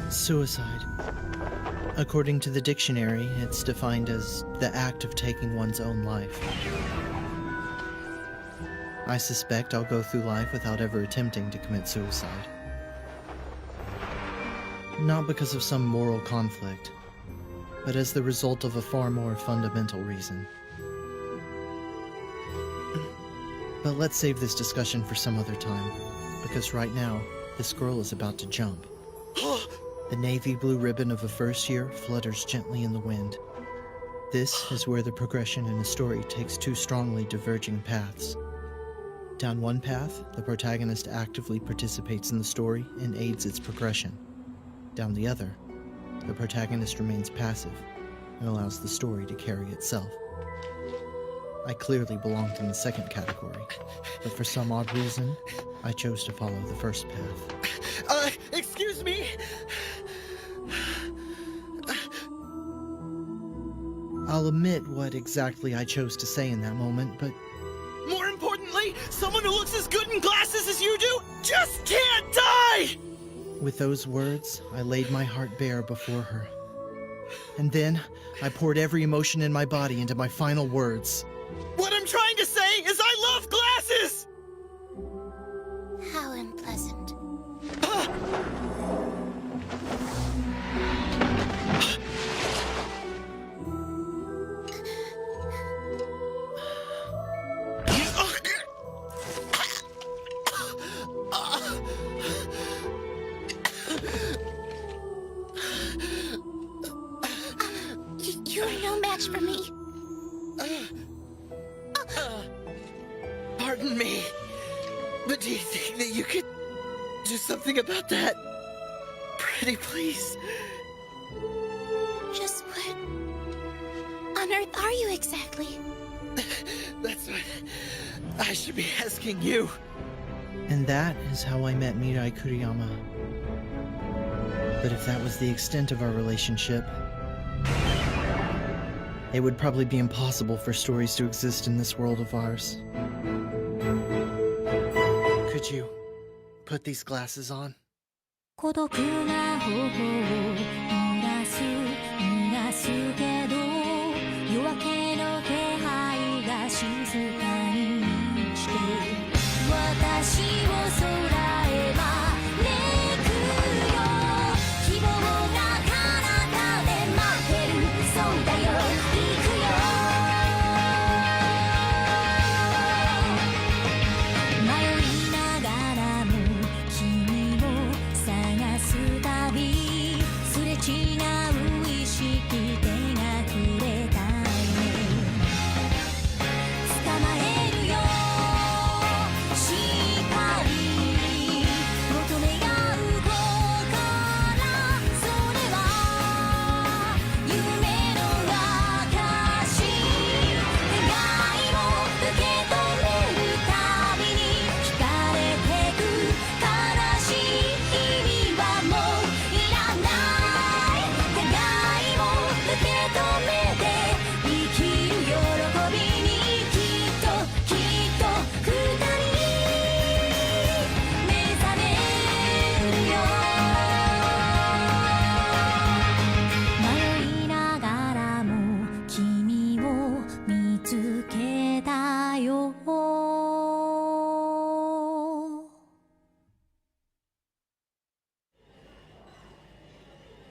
Suicide. According to the dictionary, it's defined as the act of taking one's own life. I suspect I'll go through life without ever attempting to commit suicide. Not because of some moral conflict, but as the result of a far more fundamental reason. But let's save this discussion for some other time, because right now, this girl is about to jump. The navy blue ribbon of a first year flutters gently in the wind. This is where the progression in a story takes two strongly diverging paths. Down one path, the protagonist actively participates in the story and aids its progression. Down the other, the protagonist remains passive and allows the story to carry itself. I clearly belonged in the second category, but for some odd reason, I chose to follow the first path. Excuse me? I'll admit what exactly I chose to say in that moment, but More importantly, someone who looks as good in glasses as you do just can't die! with those words, I laid my heart bare before her. And then, I poured every emotion in my body into my final words. What I'm trying to say is I love glasses! How unpleasant. You are no match for me. Pardon me, but do you think that you could do something about that? Pretty please. Just what on earth are you exactly? That's what I should be asking you. And that is how I met Mirai Kuriyama. But if that was the extent of our relationship, it would probably be impossible for stories to exist in this world of ours. Could you put these glasses on? 孤独な頬を濡らすけど夜明けの気配が静かに満ちて私を空へ招くよ希望が彼方で待ってるそうだよ行くよ迷いながらも君を探すたびすれ違う意識手がくれたいね捕まえるよしっかり求め合う心それは夢の証願いを受け止めるたびに惹かれてく悲しい日々はもういらない願いを受け止めて生きる喜びにきっと二人目覚めるよ迷いながらも君を見つけたよ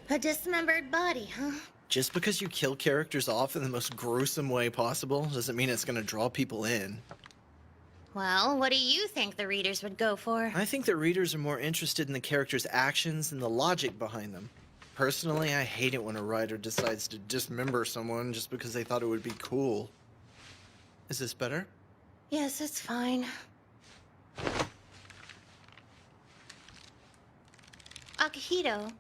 A dismembered body, huh? Just because you kill characters off in the most gruesome way possible doesn't mean it's gonna draw people in. Well, what do you think the readers would go for? I think the readers are more interested in the characters' actions and the logic behind them. Personally, I hate it when a writer decides to dismember someone just because they thought it would be cool. Is this better? Yes, it's fine. Akihito,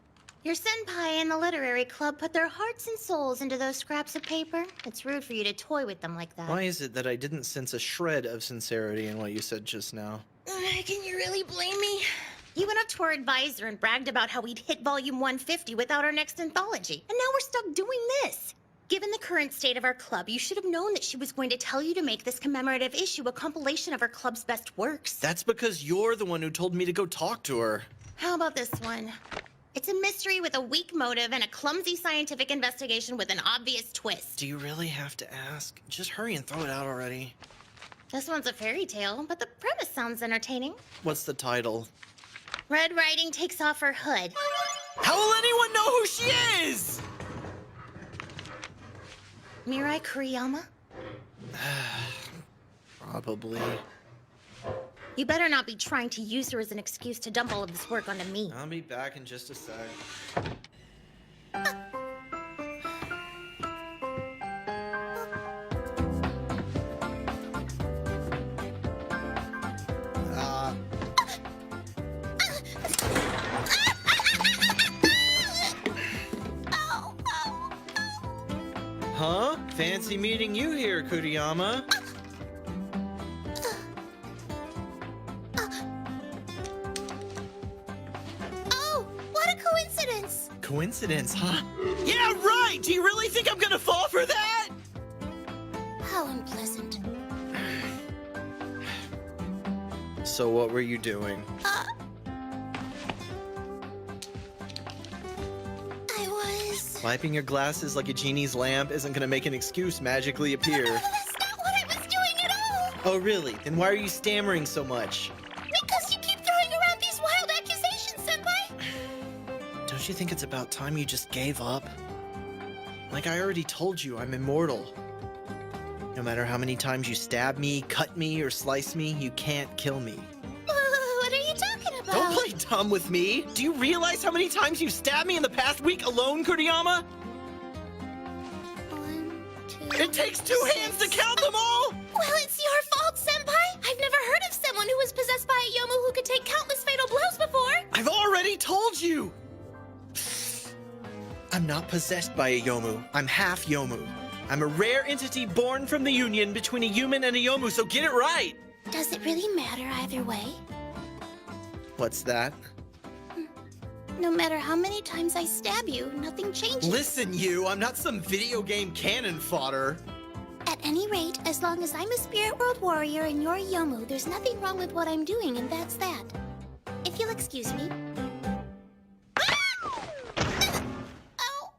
your senpai and the literary club put their hearts and souls into those scraps of paper. It's rude for you to toy with them like that. Why is it that I didn't sense a shred of sincerity in what you said just now? Can you really blame me? You went up to our advisor and bragged about how we'd hit volume 150 without our next anthology. And now we're stuck doing this. Given the current state of our club, you should have known that she was going to tell you to make this commemorative issue a compilation of our club's best works. That's because you're the one who told me to go talk to her. How about this one? It's a mystery with a weak motive and a clumsy scientific investigation with an obvious twist. Do you really have to ask? Just hurry and throw it out already. This one's a fairy tale, but the premise sounds entertaining. What's the title? Red Riding takes off her hood. How will anyone know who she is? Mirai Kuriyama? Probably. You better not be trying to use her as an excuse to dump all of this work onto me. I'll be back in just a sec. Huh? Fancy meeting you here, Kuriyama. Oh, what a coincidence! Coincidence, huh? Yeah, right! Do you really think I'm gonna fall for that? How unpleasant. So what were you doing? I was... Wiping your glasses like a genie's lamp isn't gonna make an excuse magically appear. That's not what I was doing at all! Oh, really? Then why are you stammering so much? Because you keep throwing around these wild accusations, Senpai! Don't you think it's about time you just gave up? Like I already told you, I'm immortal. No matter how many times you stab me, cut me, or slice me, you can't kill me. What are you talking about? Don't play dumb with me! Do you realize how many times you've stabbed me in the past week alone, Kuriyama? 1, 2... It takes 2 hands to count them all! Well, it's your fault, Senpai! I've never heard of someone who was possessed by a Yomu who could take countless fatal blows before! I've already told you! I'm not possessed by a Yomu. I'm half Yomu. I'm a rare entity born from the union between a human and a Yomu, so get it right! Does it really matter either way? What's that? No matter how many times I stab you, nothing changes. Listen, you, I'm not some video game cannon fodder. At any rate, as long as I'm a Spirit World Warrior and you're a Yomu, there's nothing wrong with what I'm doing, and that's that. If you'll excuse me. Ow.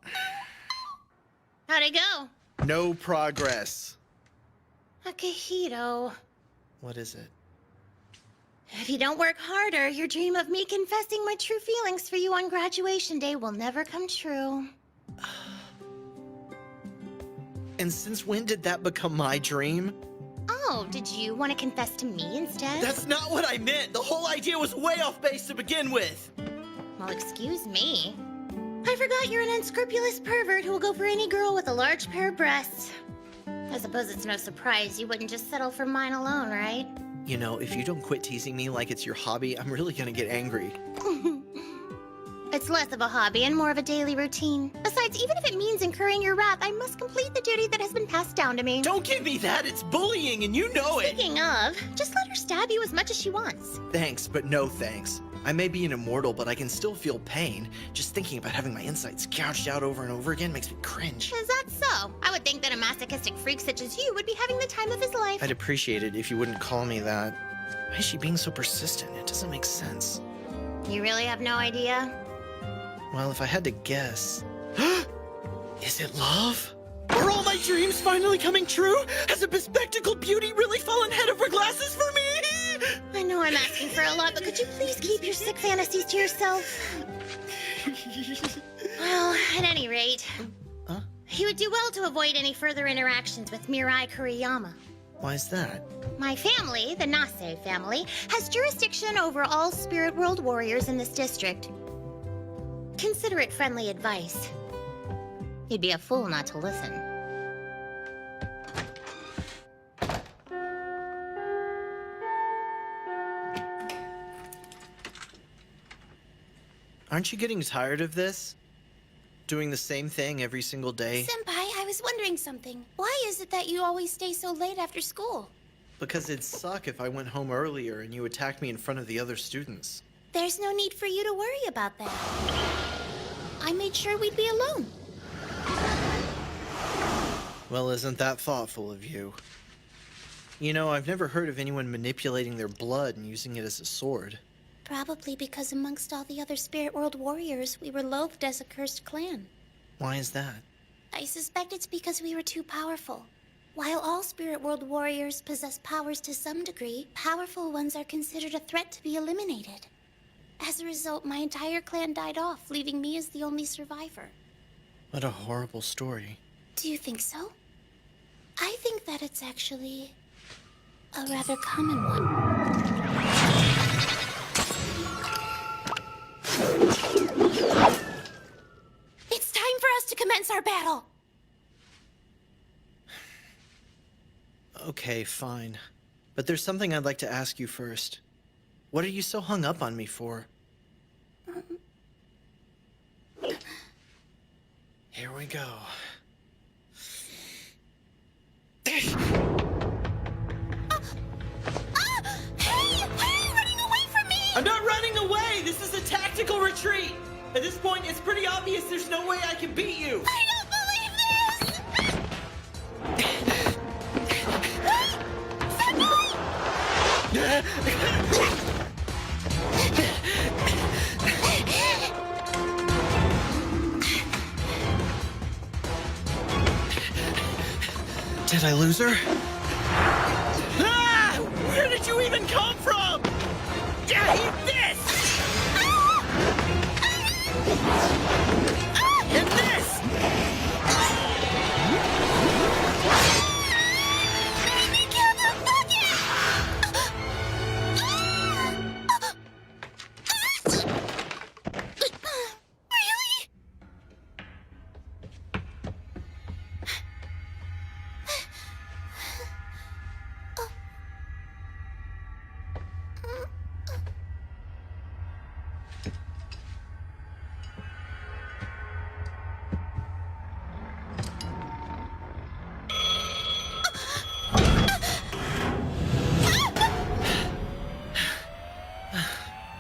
How'd it go? No progress. Akihito. What is it? If you don't work harder, your dream of me confessing my true feelings for you on graduation day will never come true. And since when did that become my dream? Oh, did you want to confess to me instead? That's not what I meant! The whole idea was way off base to begin with! Well, excuse me. I forgot you're an unscrupulous pervert who will go for any girl with a large pair of breasts. I suppose it's no surprise you wouldn't just settle for mine alone, right? You know, if you don't quit teasing me like it's your hobby, I'm really gonna get angry. It's less of a hobby and more of a daily routine. Besides, even if it means incurring your wrath, I must complete the duty that has been passed down to me. Don't give me that! It's bullying and you know it! Speaking of, just let her stab you as much as she wants. Thanks, but no thanks. I may be an immortal, but I can still feel pain. Just thinking about having my insides gouged out over and over again makes me cringe. Is that so? I would think that a masochistic freak such as you would be having the time of his life. I'd appreciate it if you wouldn't call me that. Why is she being so persistent? It doesn't make sense. You really have no idea? Well, if I had to guess... Is it love? Are all my dreams finally coming true? Has a bespectacled beauty really fallen head over glasses for me? I know I'm asking for a lot, but could you please keep your sick fantasies to yourself? Well, at any rate, Huh? you would do well to avoid any further interactions with Mirai Kuriyama. Why is that? My family, the Nase family, has jurisdiction over all Spirit World warriors in this district. Consider it friendly advice. You'd be a fool not to listen. Aren't you getting tired of this? Doing the same thing every single day? Senpai, I was wondering something. Why is it that you always stay so late after school? Because it'd suck if I went home earlier and you attacked me in front of the other students. There's no need for you to worry about that. I made sure we'd be alone. Well, isn't that thoughtful of you? You know, I've never heard of anyone manipulating their blood and using it as a sword. Probably because amongst all the other Spirit World warriors, we were loathed as a cursed clan. Why is that? I suspect it's because we were too powerful. While all Spirit World warriors possess powers to some degree, powerful ones are considered a threat to be eliminated. As a result, my entire clan died off, leaving me as the only survivor. What a horrible story. Do you think so? I think that it's actually a rather common one. It's time for us to commence our battle! Okay, fine. But there's something I'd like to ask you first. What are you so hung up on me for? Here we go. Hey! Why are you running away from me? I'm not running away! This is a tactical retreat! At this point, it's pretty obvious there's no way I can beat you! I don't believe this! Did I lose her? Ah! Where did you even come from? Yeah, eat this! And this! Kill the bucket! Really?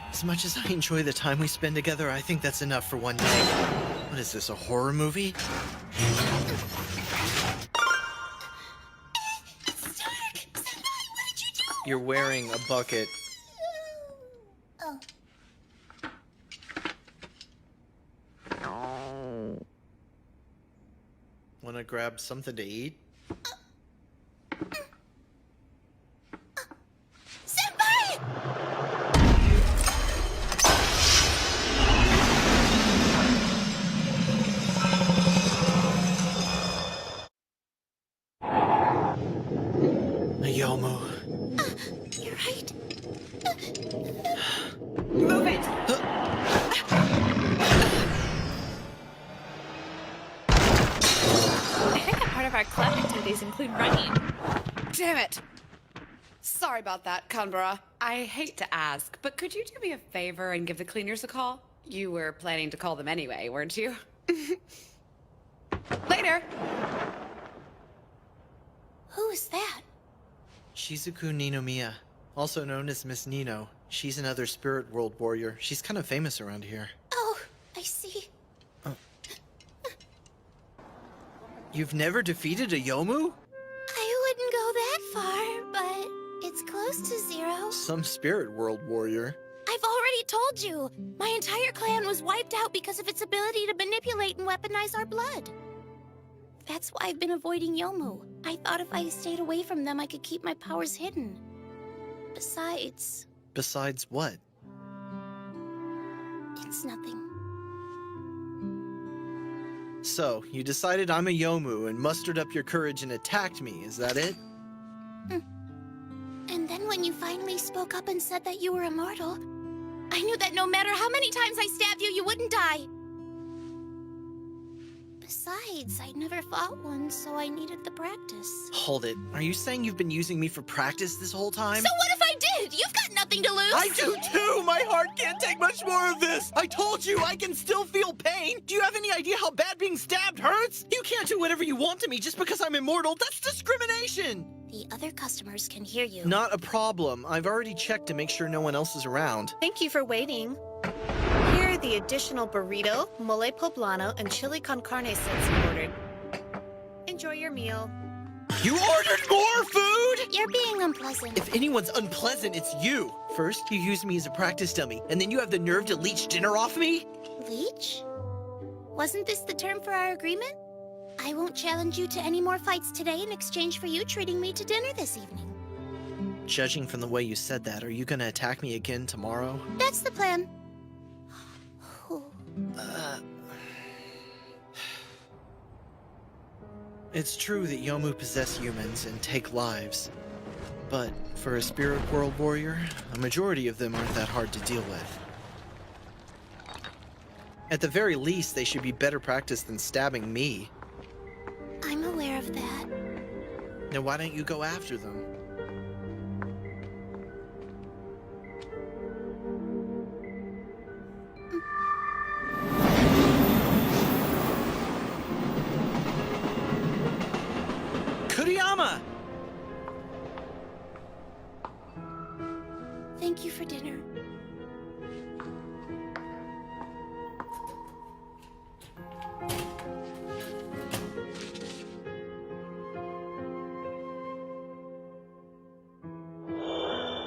As much as I enjoy the time we spend together, I think that's enough for one day. What is this, a horror movie? It's dark! Senpai, what did you do? You're wearing a bucket. Oh. Wanna grab something to eat? Senpai! A Yomu. You're right. Move it! I think a part of our club activities include running. Damn it! Sorry about that, Canberra. I hate to ask, but could you do me a favor and give the cleaners a call? You were planning to call them anyway, weren't you? Later! Who is that? Shizuku Ninomiya, also known as Miss Nino. She's another Spirit World warrior. She's kind of famous around here. Oh, I see. You've never defeated a Yomu? I wouldn't go that far, but it's close to zero. Some Spirit World warrior. I've already told you. My entire clan was wiped out because of its ability to manipulate and weaponize our blood. That's why I've been avoiding Yomu. I thought if I stayed away from them, I could keep my powers hidden. Besides, Besides what? it's nothing. So, you decided I'm a Yomu and mustered up your courage and attacked me, is that it? And then when you finally spoke up and said that you were immortal, I knew that no matter how many times I stabbed you, you wouldn't die. Besides, I'd never fought one, so I needed the practice. Hold it. Are you saying you've been using me for practice this whole time? So what if I did? You've got nothing to lose. I do too! My heart can't take much more of this! I told you, I can still feel pain! Do you have any idea how bad being stabbed hurts? You can't do whatever you want to me just because I'm immortal! That's discrimination! The other customers can hear you. Not a problem. I've already checked to make sure no one else is around. Thank you for waiting. Here are the additional burrito, mole poblano, and chili con carne sets you ordered. Enjoy your meal. You ordered more food? You're being unpleasant. If anyone's unpleasant, it's you. First, you used me as a practice dummy, and then you have the nerve to leech dinner off me? Leech? Wasn't this the term for our agreement? I won't challenge you to any more fights today in exchange for you treating me to dinner this evening. Judging from the way you said that, are you gonna attack me again tomorrow? That's the plan. It's true that Yomu possess humans and take lives. But for a spirit world warrior, a majority of them aren't that hard to deal with. At the very least, they should be better practiced than stabbing me. I'm aware of that. Now why don't you go after them? Kuriyama! Thank you for dinner.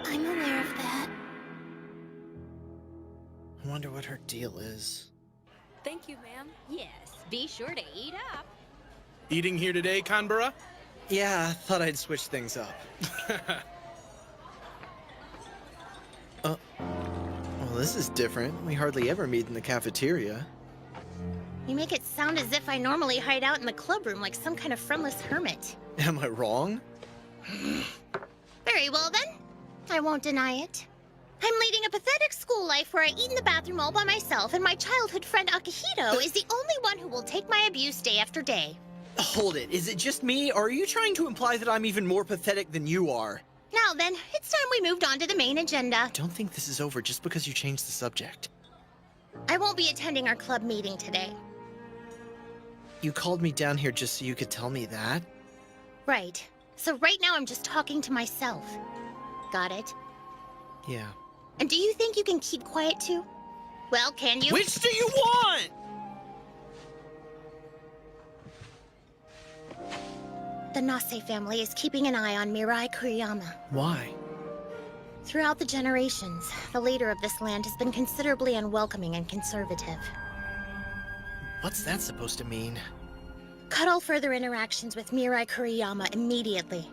I'm aware of that. I wonder what her deal is. Thank you, ma'am. Yes, be sure to eat up. Eating here today, Kanbara? Yeah, I thought I'd switch things up. Well, this is different. We hardly ever meet in the cafeteria. You make it sound as if I normally hide out in the clubroom like some kind of friendless hermit. Am I wrong? Very well then. I won't deny it. I'm leading a pathetic school life where I eat in the bathroom all by myself, and my childhood friend Akihito is the only one who will take my abuse day after day. Hold it. Is it just me, or are you trying to imply that I'm even more pathetic than you are? Now then, it's time we moved on to the main agenda. Don't think this is over just because you changed the subject. I won't be attending our club meeting today. You called me down here just so you could tell me that? Right. So right now I'm just talking to myself. Got it? Yeah. And do you think you can keep quiet too? Well, can you? Which do you want? The Nase family is keeping an eye on Mirai Kuriyama. Why? Throughout the generations, the leader of this land has been considerably unwelcoming and conservative. What's that supposed to mean? Cut all further interactions with Mirai Kuriyama immediately.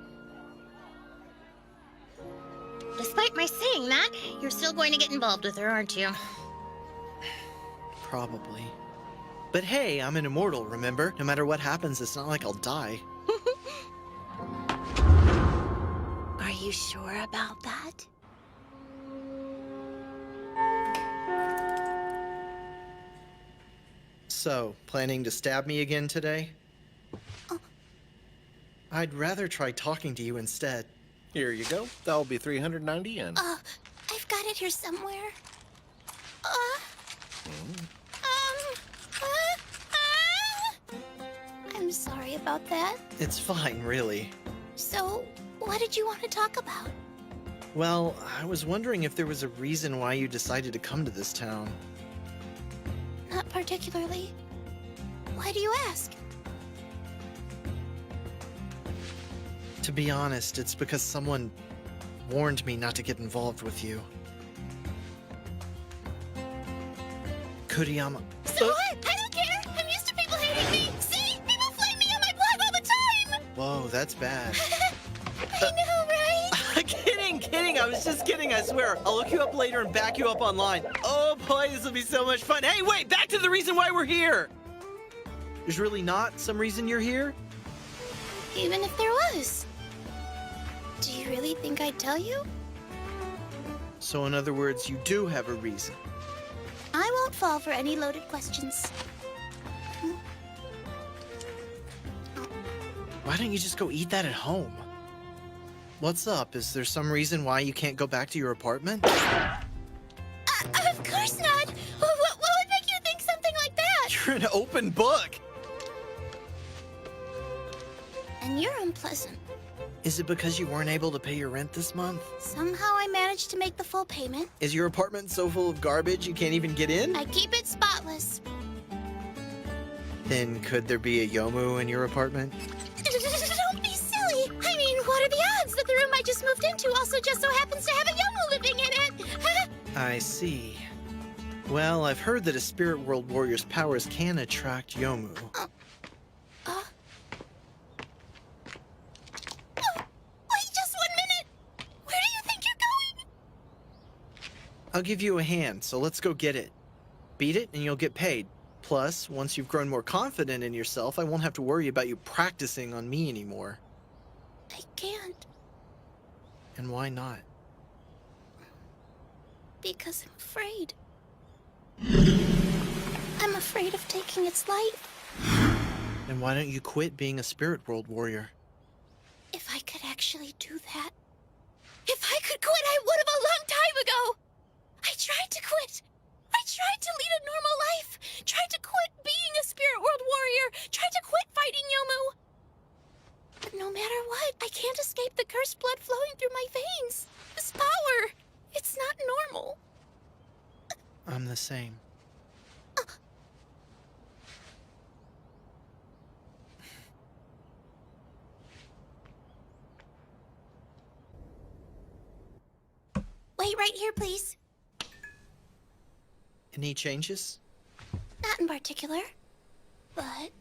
Despite my saying that, you're still going to get involved with her, aren't you? Probably. But hey, I'm an immortal, remember? No matter what happens, it's not like I'll die. Are you sure about that? So, planning to stab me again today? I'd rather try talking to you instead. Here you go. That'll be 390 yen. I've got it here somewhere. I'm sorry about that. It's fine, really. So, what did you want to talk about? Well, I was wondering if there was a reason why you decided to come to this town. Not particularly. Why do you ask? To be honest, it's because someone warned me not to get involved with you. Kuriyama. So what? I don't care! I'm used to people hating me! See? People flame me on my blog all the time! Whoa, that's bad. I know, right? Kidding, I was just kidding, I swear. I'll look you up later and back you up online. Oh boy, this will be so much fun. Hey, wait, back to the reason why we're here! There's really not some reason you're here? Even if there was. Do you really think I'd tell you? So in other words, you do have a reason. I won't fall for any loaded questions. Why don't you just go eat that at home? What's up? Is there some reason why you can't go back to your apartment? Of course not! What would make you think something like that? You're an open book! And you're unpleasant. Is it because you weren't able to pay your rent this month? Somehow I managed to make the full payment. Is your apartment so full of garbage you can't even get in? I keep it spotless. Then could there be a Yomu in your apartment? Don't be silly! just moved into also just so happens to have a Yomu living in it. I see. Well, I've heard that a Spirit World Warrior's powers can attract Yomu. Wait just 1 minute! Where do you think you're going? I'll give you a hand, so let's go get it. Beat it and you'll get paid. Plus, once you've grown more confident in yourself, I won't have to worry about you practicing on me anymore. I can't. And why not? Because I'm afraid. I'm afraid of taking its life. Then why don't you quit being a Spirit World Warrior? If I could actually do that. If I could quit, I would have a long time ago! I tried to quit. I tried to lead a normal life. Tried to quit being a Spirit World Warrior. Tried to quit fighting Yomu. But no matter what, I can't escape the cursed blood flowing through my veins. This power, it's not normal. I'm the same. Wait right here, please. Any changes? Not in particular, but...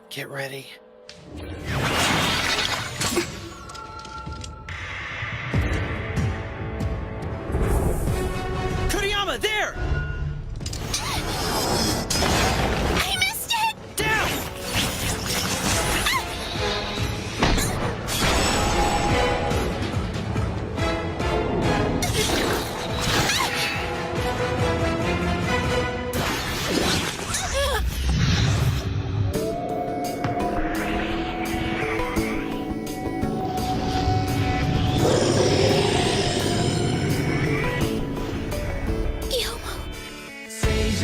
Get ready. Kuriyama, there!